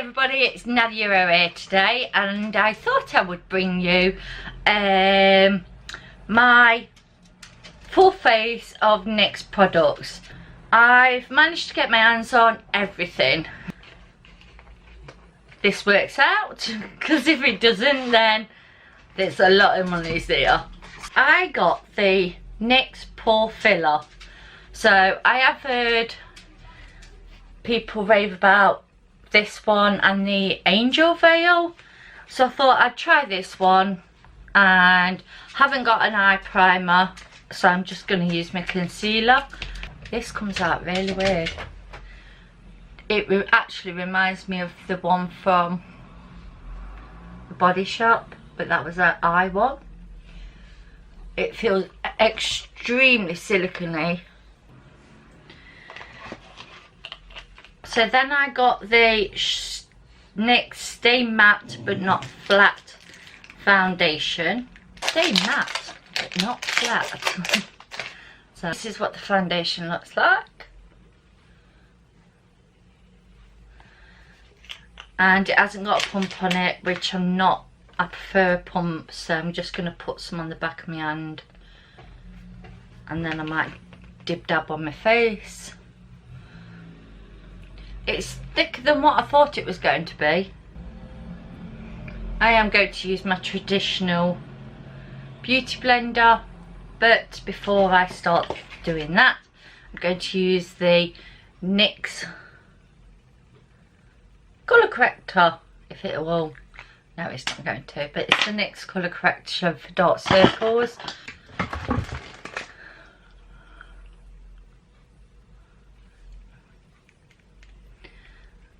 everybody, it's Nadia here today, and I thought I would bring you my full face of NYX products. I've managed to get my hands on everything. This works out, because if it doesn't, then there's a lot of money there. I got the NYX Pore Filler. So I have heard people rave about this one and the Angel Veil, so I thought I'd try this one, and haven't got an eye primer, so I'm just going to use my concealer. This comes out really weird. It actually reminds me of the one from the Body Shop, but that was an eye one. It feels extremely silicone-y. So then I got the NYX Stay Matte but Not Flat foundation. Stay matte but not flat. So this is what the foundation looks like. And it hasn't got a pump on it, which I'm not. I prefer a pump, so I'm just going to put some on the back of my hand. And then I might dib dab on my face. It's thicker than what I thought it was going to be. I am going to use my traditional beauty blender, but before I start doing that, I'm going to use the NYX colour corrector, if it will. No, it's not going to, but it's the NYX colour correction for dark circles.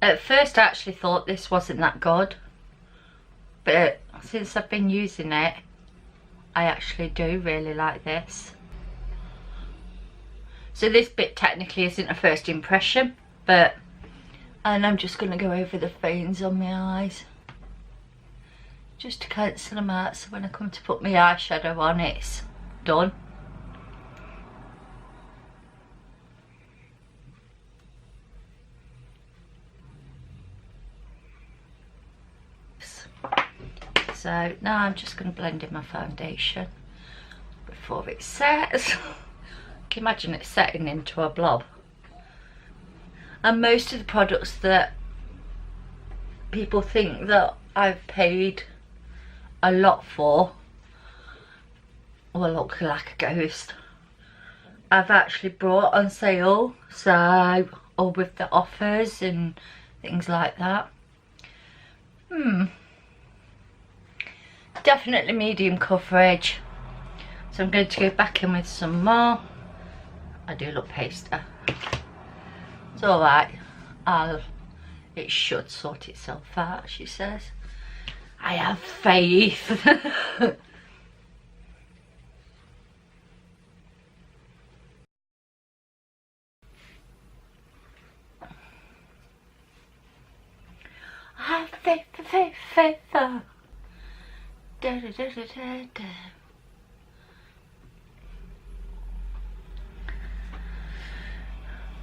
At first I actually thought this wasn't that good, but since I've been using it, I actually do really like this. So this bit technically isn't a first impression, but, and I'm just going to go over the veins on my eyes, just to cancel them out, so when I come to put my eyeshadow on, it's done. So now I'm just going to blend in my foundation before it sets. Can you imagine it setting into a blob? And most of the products that people think that I've paid a lot for will look like a ghost. I've actually brought on sale, so, or with the offers and things like that. Definitely medium coverage, so I'm going to go back in with some more. I do look pasty. It's alright, it should sort itself out, she says. I have faith. I have faith, faith, faith. Da, da, da, da, da, da.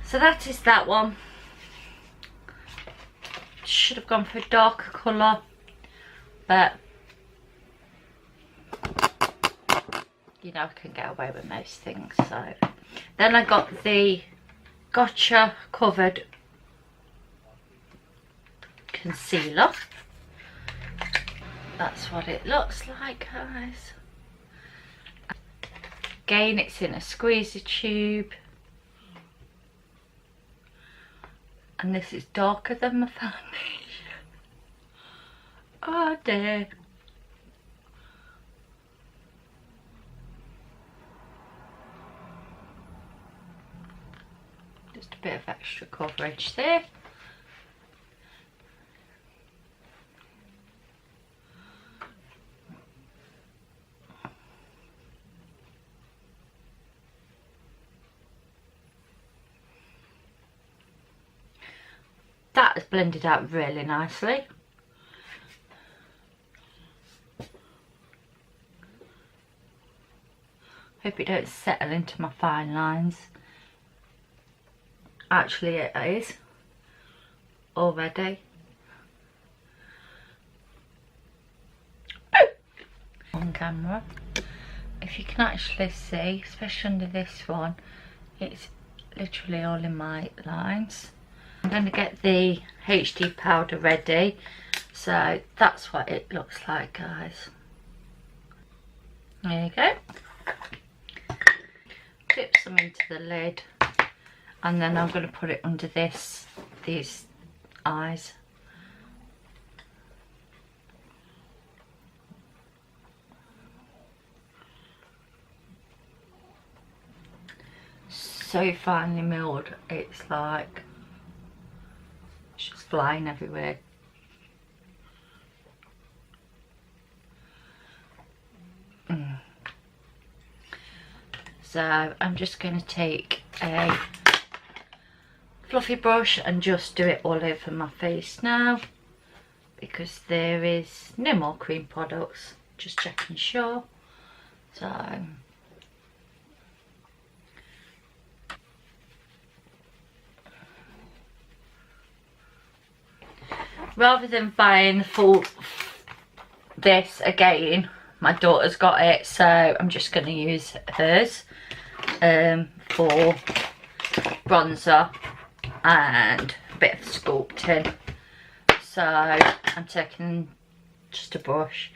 So that is that one. Should have gone for a darker colour, but you know I can get away with most things. So then I got the Gotcha Covered Concealer. That's what it looks like, guys. Again, it's in a squeezer tube, and this is darker than my foundation. Oh dear. Just a bit of extra coverage there. That has blended out really nicely. Hope it don't settle into my fine lines. Actually it is already. camera. If you can actually see, especially under this one, it's literally all in my lines. I'm going to get the HD powder ready, so that's what it looks like, guys. There you go. Clip some into the lid, and then I'm going to put it under these eyes. So finely milled, it's like it's just flying everywhere. So I'm just going to take a fluffy brush and just do it all over my face now, because there is no more cream products, just checking sure. So rather than buying this again, my daughter's got it, so I'm just going to use hers for bronzer and a bit of sculpting. So I'm taking just a brush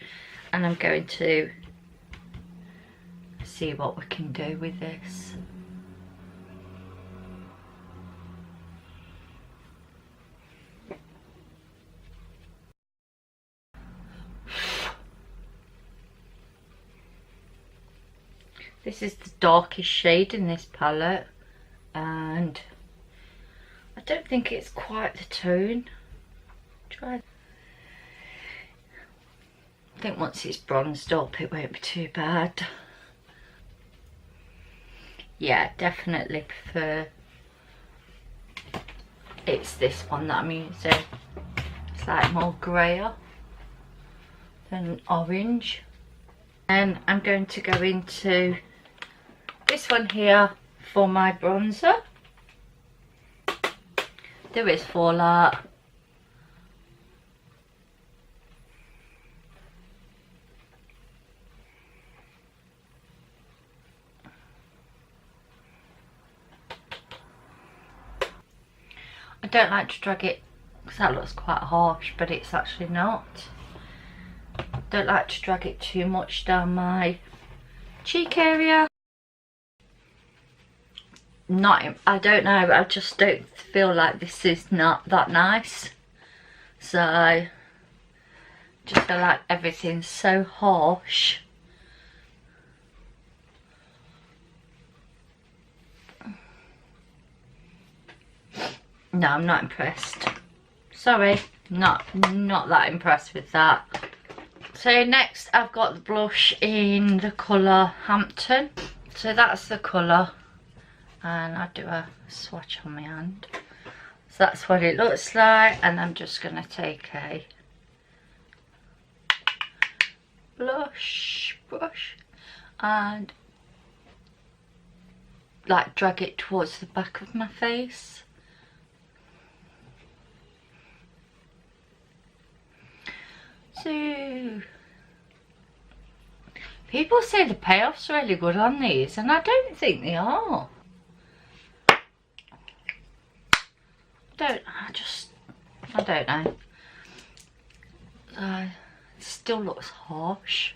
and I'm going to see what we can do with this. This is the darkest shade in this palette, and I don't think it's quite the tone. I think once it's bronzed up it won't be too bad. Yeah, definitely prefer it's this one that I'm using. It's like more grayer than orange. And I'm going to go into this one here for my bronzer. There is Fallout. I don't like to drag it because that looks quite harsh, but it's actually not. Don't like to drag it too much down my cheek area. I don't know, I just don't feel like this is not that nice. So just feel like everything's so harsh. No, I'm not impressed. Sorry, not that impressed with that. So next I've got the blush in the colour Hampton. So that's the colour, and I do a swatch on my hand. So that's what it looks like, and I'm just going to take a blush brush and like drag it towards the back of my face. So people say the payoff's really good on these, and I don't think they are. I don't know. It still looks harsh.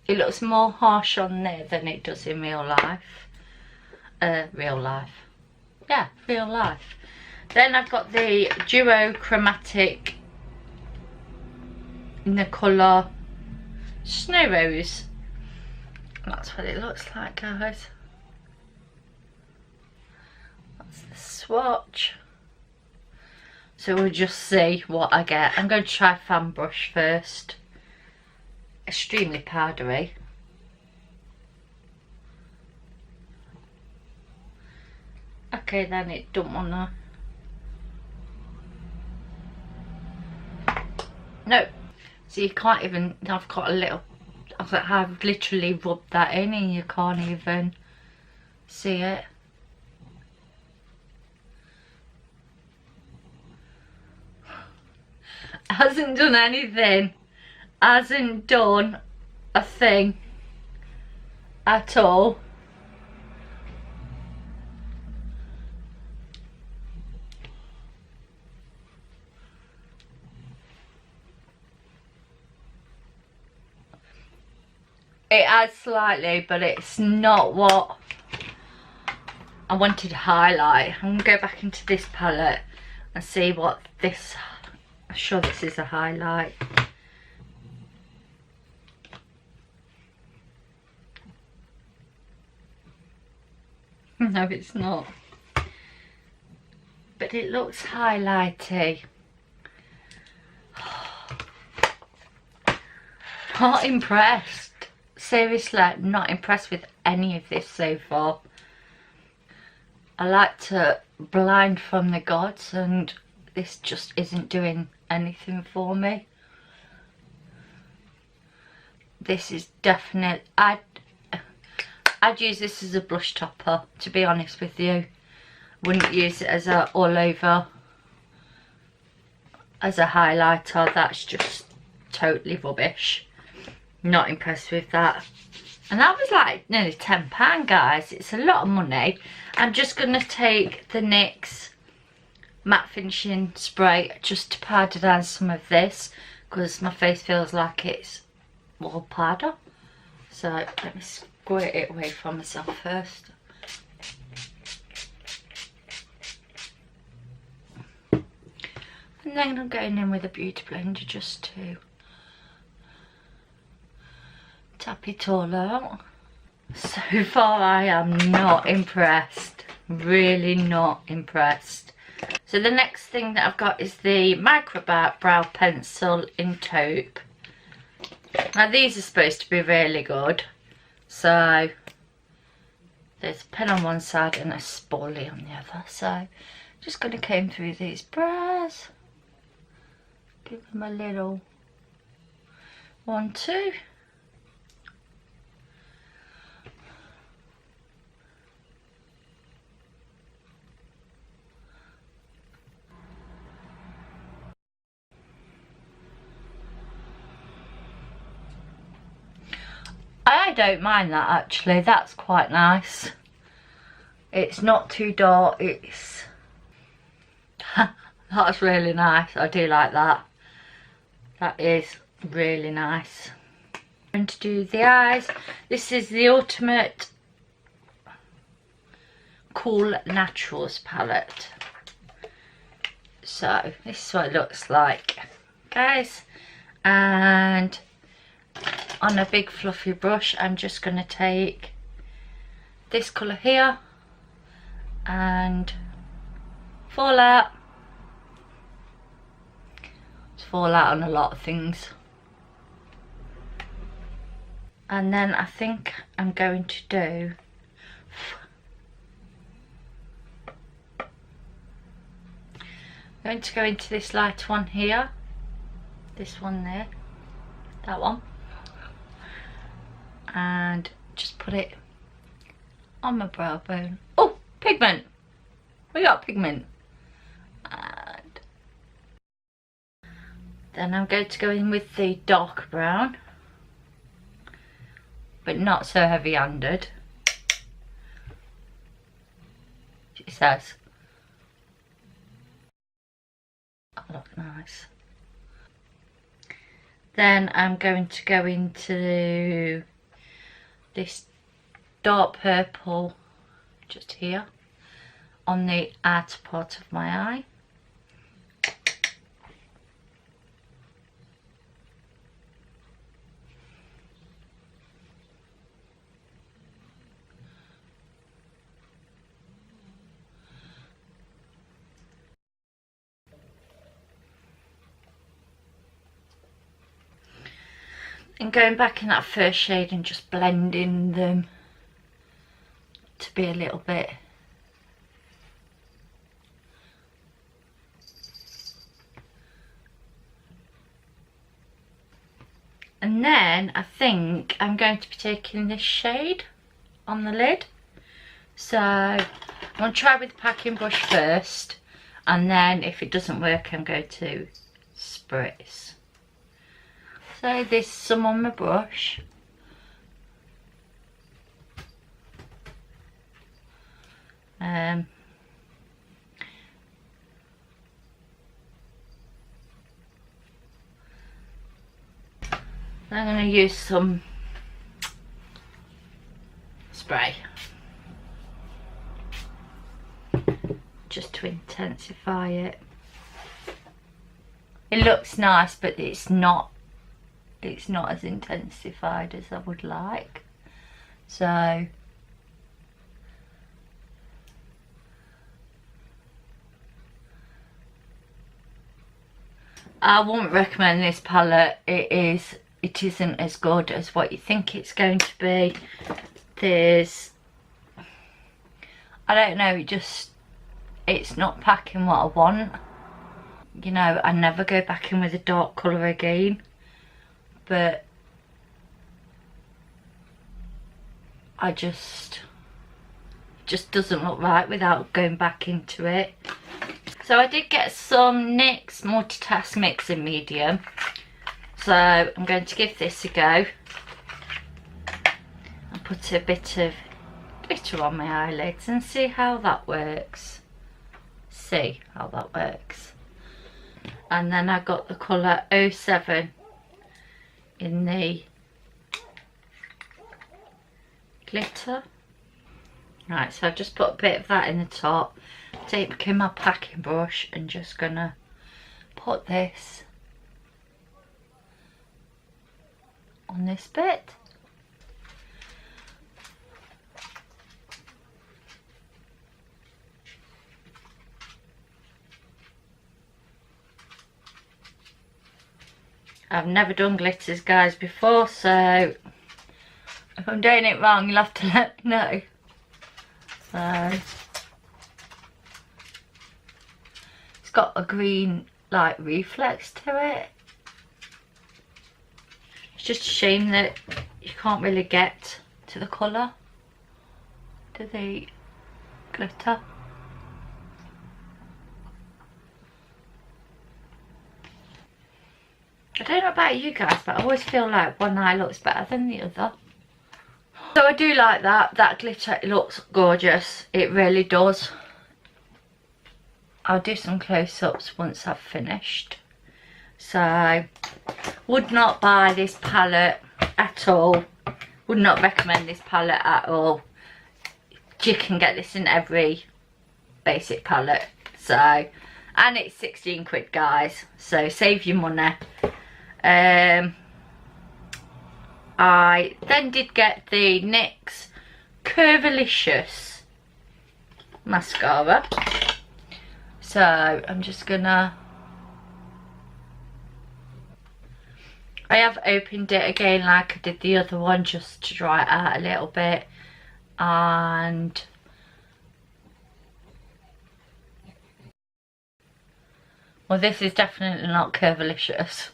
It looks more harsh on there than it does in real life. Real life. Yeah, real life. Then I've got the Duo Chromatic in the colour Snow Rose. That's what it looks like, guys. That's the swatch. So we'll just see what I get. I'm going to try fan brush first. Extremely powdery. Okay, then it don't wanna. No. So you can't even, I've got a little, I've literally rubbed that in and you can't even see it. Hasn't done anything. Hasn't done a thing at all. It adds slightly, but it's not what I wanted to highlight. I'm going to go back into this palette and see what this... I'm sure this is a highlight. No, it's not. But it looks highlighty. Not impressed. Seriously, not impressed with any of this so far. I like to blind from the gods, and this just isn't doing anything for me. This is definite. I'd use this as a blush topper, to be honest with you. Wouldn't use it as a all over, as a highlighter. That's just totally rubbish. Not impressed with that. And that was like nearly £10, guys. It's a lot of money. I'm just going to take the NYX matte finishing spray just to powder down some of this, because my face feels like it's all powder. So let me squirt it away from myself first. And then I'm going in with a beauty blender just to tap it all out. So far I am not impressed. Really not impressed. So the next thing that I've got is the micro brow pencil in taupe. Now these are supposed to be really good. So there's a pen on one side and a spoolie on the other. So just going to comb through these brows. Give them a little 1, 2. I don't mind that actually, that's quite nice. It's not too dark, it's... That's really nice, I do like that. That is really nice. I'm going to do the eyes. This is the Ultimate Cool Naturals palette. So this is what it looks like, guys. And on a big fluffy brush I'm just going to take this colour here and fallout. It's fallout on a lot of things. And then I think I'm going to do I'm going to go into this light one here, this one there, that one, and just put it on my brow bone. Oh, pigment! We got pigment. And then I'm going to go in with the dark brown, but not so heavy-handed. It says. Oh, look nice. Then I'm going to go into this dark purple just here on the outer part of my eye. And going back in that first shade and just blending them to be a little bit and then I think I'm going to be taking this shade on the lid. So I'm going to try with the packing brush first, and then if it doesn't work I'm going to spritz. So this some on my brush, I'm going to use some spray just to intensify it. It looks nice, but it's not as intensified as I would like. So I wouldn't recommend this palette. It isn't as good as what you think it's going to be. I don't know, it's not packing what I want. You know, I never go back in with a dark colour again, but it just doesn't look right without going back into it. So I did get some NYX Multitask Mix in medium, so I'm going to give this a go and put a bit of glitter on my eyelids and see how that works. And then I got the colour 07 in the glitter. Right, so I've just put a bit of that in the top. Taking my packing brush and just gonna put this on this bit. I've never done glitters, guys, before, so if I'm doing it wrong, you'll have to let me know. So it's got a green like reflex to it. It's just a shame that you can't really get to the colour, to the glitter. I don't know about you guys, but I always feel like one eye looks better than the other. So I do like that. That glitter, it looks gorgeous. It really does. I'll do some close-ups once I've finished. So, would not buy this palette at all. Would not recommend this palette at all. You can get this in every basic palette. So, and it's 16 quid, guys. So save your money. I then did get the NYX CURVALEAOUS mascara. So I'm just gonna, I have opened it again like I did the other one just to dry it out a little bit, and well, this is definitely not CURVALEAOUS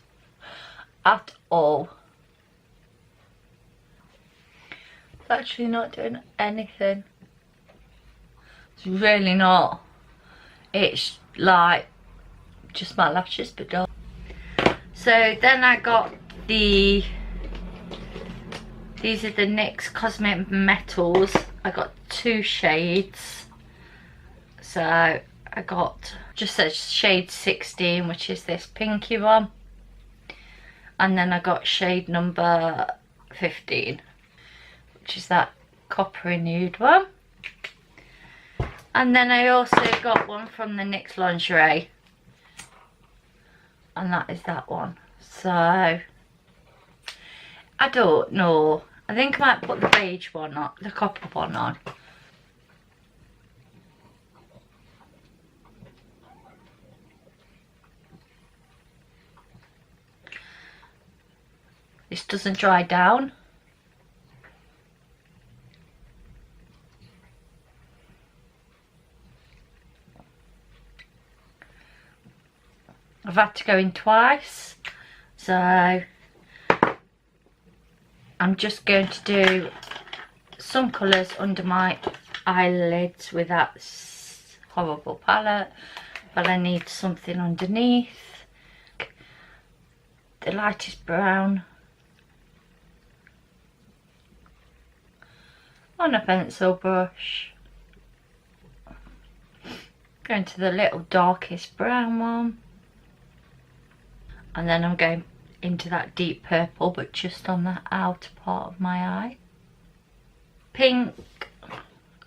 at all. It's actually not doing anything. It's really not. It's like just my lashes but dark. So then I got these are the NYX Cosmic Metals. I got 2 shades. So I got just a shade 16, which is this pinky one, and then I got shade number 15, which is that coppery nude one. And then I also got one from the NYX Lingerie, and that is that one. So I don't know, I think I might put the beige one on, the copper one on. This doesn't dry down. I've had to go in twice, so I'm just going to do some colours under my eyelids with that horrible palette, but I need something underneath. The lightest brown on a pencil brush. Going to the little darkest brown one. And then I'm going into that deep purple, but just on the outer part of my eye. Pink,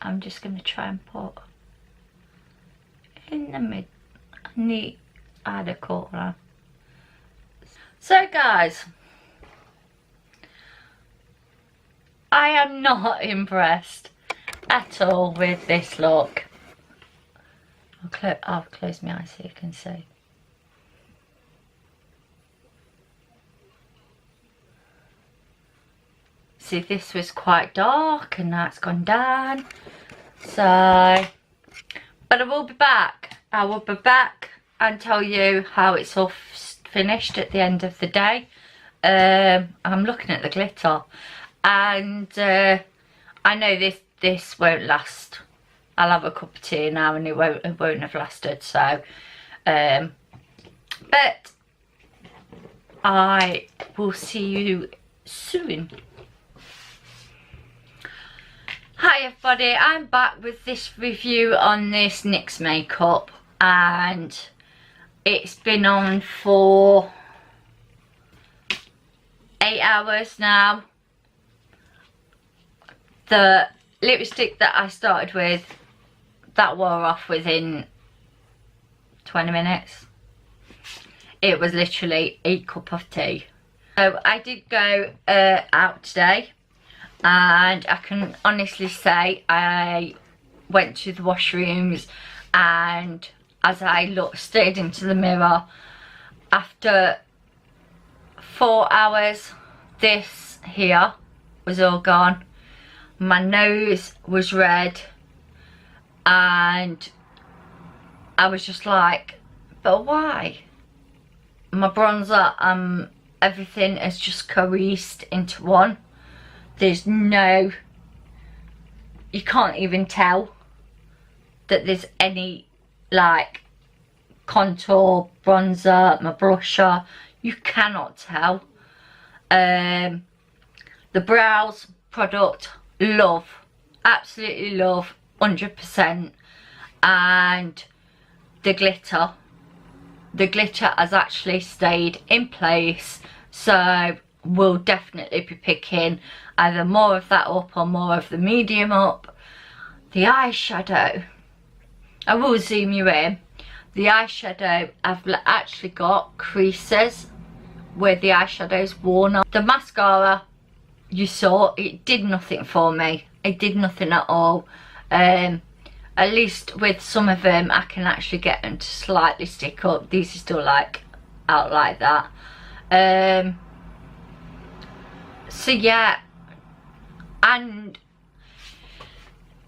I'm just going to try and put in the neat outer corner. So guys, I am not impressed at all with this look. I'll close my eyes so you can see. See, this was quite dark and now it's gone down. So, but I will be back. I will be back and tell you how it's all finished at the end of the day. I'm looking at the glitter, and I know this won't last. I'll have a cup of tea now and it won't have lasted. So, but I will see you soon. Hi everybody, I'm back with this review on this NYX makeup, and it's been on for 8 hours now. The lipstick that I started with, that wore off within 20 minutes. It was literally a cup of tea. So I did go out today. And I can honestly say I went to the washrooms, and as I stared into the mirror, after 4 hours, this here was all gone. My nose was red and I was just like, but why? My bronzer, everything has just coalesced into one. There's no, you can't even tell that there's any like contour, bronzer, my blusher, you cannot tell. The brows product, love, absolutely love, 100%. And the glitter has actually stayed in place, so we'll definitely be picking either more of that up or more of the medium up. The eyeshadow, I will zoom you in. The eyeshadow, I've actually got creases where the eyeshadow's worn off. The mascara, you saw, it did nothing for me. It did nothing at all. At least with some of them, I can actually get them to slightly stick up. These are still like out like that. So yeah, and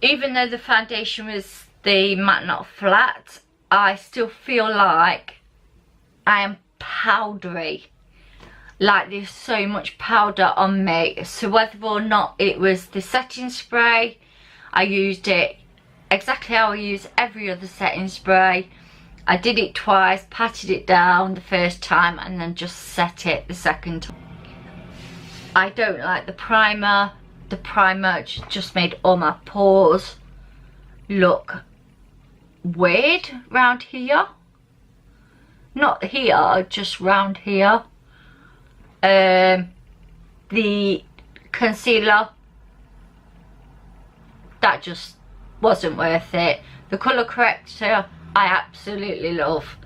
even though the foundation was the matte not flat, I still feel like I am powdery. Like there's so much powder on me. So whether or not it was the setting spray, I used it exactly how I use every other setting spray. I did it twice, patted it down the first time and then just set it the second time. I don't like the primer. The primer just made all my pores look weird round here. Not here, just round here. The concealer, that just wasn't worth it. The colour corrector, I absolutely love.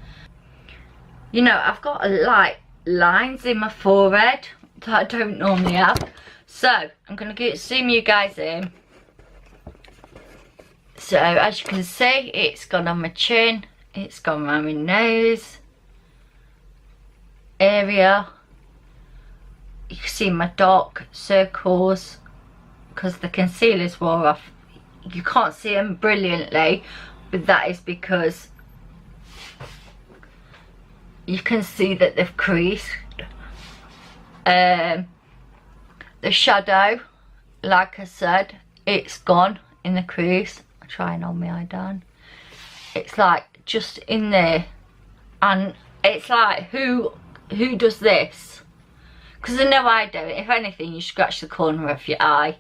You know, I've got like lines in my forehead that I don't normally have. So I'm going to zoom you guys in. So as you can see, it's gone on my chin, it's gone around my nose area. You can see my dark circles because the concealers wore off. You can't see them brilliantly, but that is because you can see that they've creased. The shadow, like I said, it's gone in the crease. I'll try and hold my eye down. It's like just in there, and it's like who does this? Because I know I do it. If anything, you scratch the corner of your eye,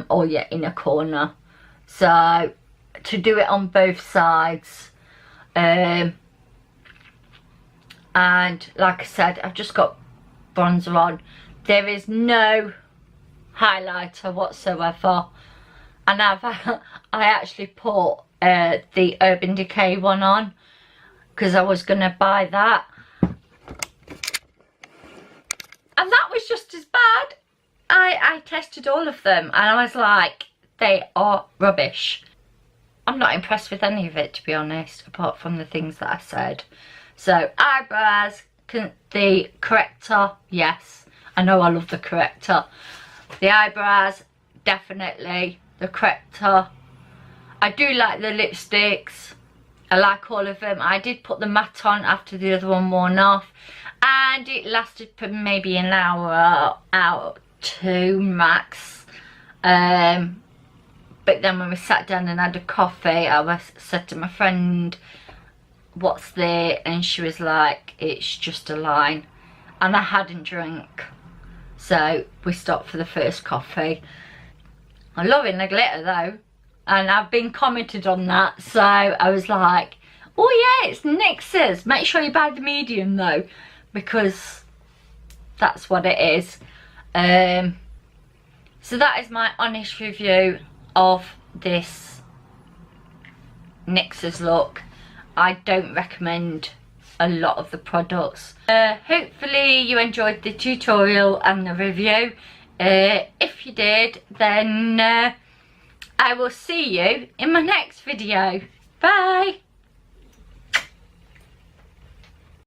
or your inner corner. So to do it on both sides, And like I said, I've just got bronzer on. There is no highlighter whatsoever, and I actually put the Urban Decay one on because I was gonna buy that, and that was just as bad. I tested all of them and I was like, they are rubbish. I'm not impressed with any of it, to be honest, apart from the things that I said. So eyebrows, the corrector, yes, I know I love the corrector. The eyebrows, definitely. The corrector. I do like the lipsticks. I like all of them. I did put the matte on after the other one worn off, and it lasted for maybe an hour, two max. But then when we sat down and had a coffee, I said to my friend, what's there? And she was like, it's just a line. And I hadn't drank, so we stopped for the first coffee. I'm loving the glitter though, and I've been commented on that, so I was like, oh yeah, it's NYX's. Make sure you buy the medium though, because that's what it is. So that is my honest review of this NYX's look. I don't recommend a lot of the products. Hopefully you enjoyed the tutorial and the review. If you did, then I will see you in my next video. Bye!